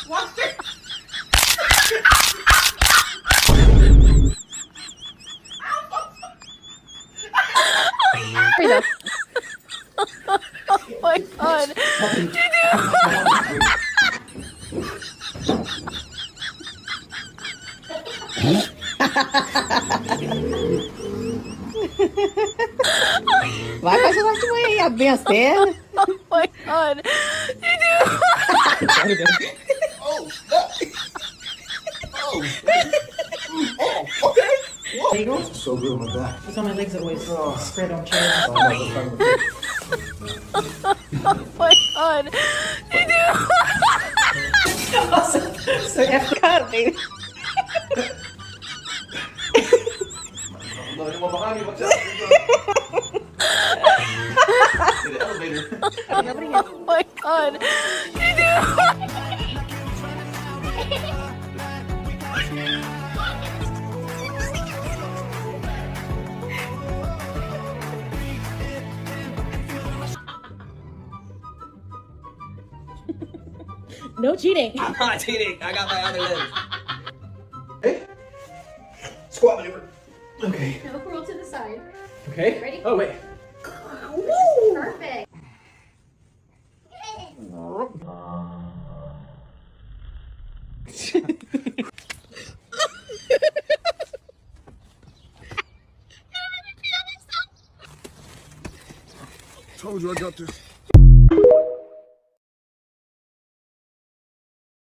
Watch it. Oh my god. Vai, faz o norte de manhã aí, abre bem as pernas. Oh my god. Oh, oh, oh, okay. There you go. So good on my back. It's on my legs always spread on chairs. Oh my god. So F baby. No, anyone behind me, watch out. In the elevator. Oh my god. No cheating. I'm not cheating. I got my other leg. Hey. Squat maneuver. Okay. Now roll to the side. Okay. Ready? Oh, wait. Perfect. Told you I got this.